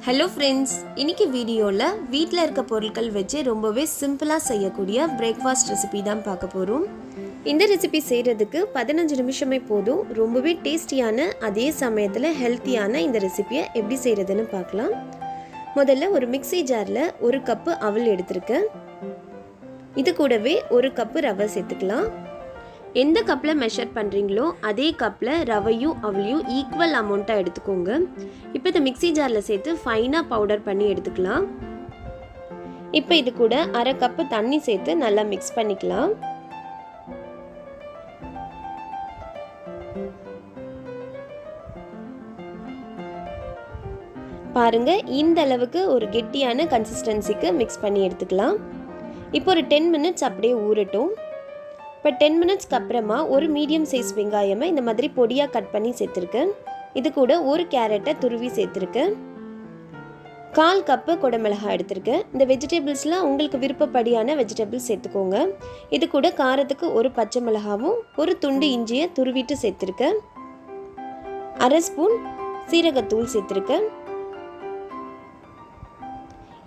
Hello friends, இன்னைக்கு வீடியோவில் வீட்டில் இருக்க பொருட்கள் வச்சு ரொம்பவே சிம்பிளாக செய்யக்கூடிய பிரேக்ஃபாஸ்ட் ரெசிபி தான் பார்க்க போகிறோம். இந்த ரெசிபி செய்கிறதுக்கு 15 நிமிஷமே போதும். ரொம்பவே டேஸ்டியான அதே சமயத்தில் ஹெல்த்தியான இந்த ரெசிபியை எப்படி செய்கிறதுன்னு பார்க்கலாம். முதல்ல ஒரு மிக்ஸி ஜாரில் 1 கப்பு அவல் எடுத்துருக்கேன். இது கூடவே 1 கப்பு ரவை சேர்த்துக்கலாம். எந்த கப்பில் மெஷர் பண்ணுறீங்களோ அதே கப்பில் ரவையும் அவளையும் ஈக்குவல் அமௌண்ட்டாக எடுத்துக்கோங்க. இப்போ இதை மிக்ஸி ஜாரில் சேர்த்து ஃபைனாக பவுடர் பண்ணி எடுத்துக்கலாம். இப்போ இது கூட 1/2 கப்பு தண்ணி சேர்த்து நல்லா மிக்ஸ் பண்ணிக்கலாம். பாருங்க, இந்த அளவுக்கு ஒரு கெட்டியான கன்சிஸ்டன்சிக்கு மிக்ஸ் பண்ணி எடுத்துக்கலாம். இப்போ ஒரு 10 மினிட்ஸ் அப்படியே ஊறட்டும். இப்போ 10 மினிட்ஸ்க்கு அப்புறமா ஒரு மீடியம் சைஸ் வெங்காயமை இந்த மாதிரி பொடியாக கட் பண்ணி சேர்த்துருக்கேன். இது கூட 1 கேரட்டை துருவி சேர்த்துருக்கேன். 1/4 கப்பு குடமிளகாய் எடுத்திருக்கேன். இந்த வெஜிடபிள்ஸில் உங்களுக்கு விருப்பப்படியான வெஜிடபிள்ஸ் சேர்த்துக்கோங்க. இது கூட காரத்துக்கு 1 பச்சை மிளகாவும் 1 துண்டு இஞ்சியை துருவிட்டு சேர்த்துருக்கேன். 1/2 ஸ்பூன் சீரகத்தூள் சேர்த்துருக்கேன்.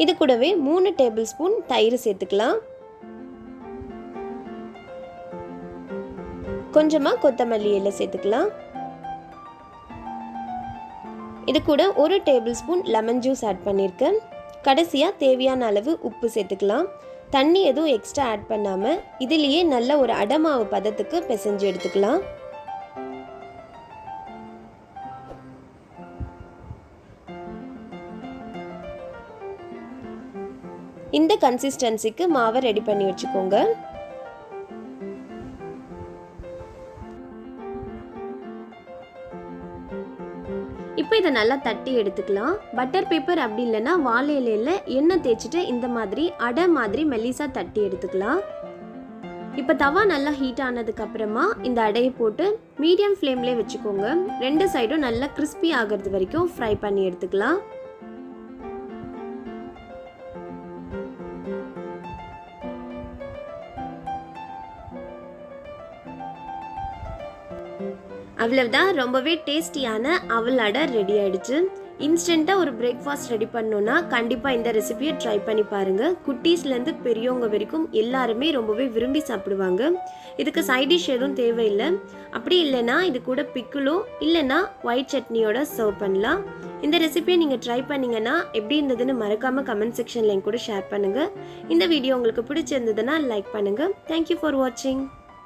இது கூடவே 3 டேபிள் ஸ்பூன் தயிர் சேர்த்துக்கலாம். கொஞ்சமாக கொத்தமல்லி இலை சேர்த்துக்கலாம். இது கூட 1 tablespoon lemon juice add பண்ணியிருக்கேன். கடைசியாக தேவையான அளவு உப்பு சேர்த்துக்கலாம். தண்ணி எதுவும் எக்ஸ்ட்ரா ஆட் பண்ணாமல் இதுலேயே நல்ல ஒரு அடமாவு பதத்துக்கு பிசைஞ்சு எடுத்துக்கலாம். இந்த கன்சிஸ்டன்சிக்கு மாவை ரெடி பண்ணி வச்சுக்கோங்க. இப்போ இதை நல்லா தட்டி எடுத்துக்கலாம். பட்டர் பேப்பர் அப்படி இல்லைன்னா வாழை இலையில் எண்ணெய் தேய்ச்சிட்டு இந்த மாதிரி அடை மாதிரி மெல்லிசாக தட்டி எடுத்துக்கலாம். இப்போ தவா நல்லா ஹீட் ஆனதுக்கு அப்புறமா இந்த அடையை போட்டு மீடியம் ஃப்ளேம்லேயே வச்சுக்கோங்க. 2 சைடும் நல்லா கிறிஸ்பி ஆகிறது வரைக்கும் ஃப்ரை பண்ணி எடுத்துக்கலாம். அவ்வளவுதான், ரொம்பவே டேஸ்டியான அவல் அடை ரெடி ஆயிடுச்சு. இன்ஸ்டண்ட்டாக ஒரு பிரேக்ஃபாஸ்ட் ரெடி பண்ணோன்னா கண்டிப்பாக இந்த ரெசிபியை ட்ரை பண்ணி பாருங்கள். குட்டீஸ்லேருந்து பெரியவங்க வரைக்கும் எல்லாருமே ரொம்பவே விரும்பி சாப்பிடுவாங்க. இதுக்கு சைட் டிஷ் எதுவும் தேவையில்லை. அப்படி இல்லைன்னா இது கூட பிக்கிளோ இல்லைன்னா ஒயிட் சட்னியோட சர்வ் பண்ணலாம். இந்த ரெசிபியை நீங்கள் ட்ரை பண்ணிங்கன்னா எப்படி இருந்ததுன்னு மறக்காமல் கமெண்ட் செக்ஷனில் என் கூட ஷேர் பண்ணுங்கள். இந்த வீடியோ உங்களுக்கு பிடிச்சிருந்ததுன்னா லைக் பண்ணுங்கள். தேங்க்யூ ஃபார் வாட்சிங்.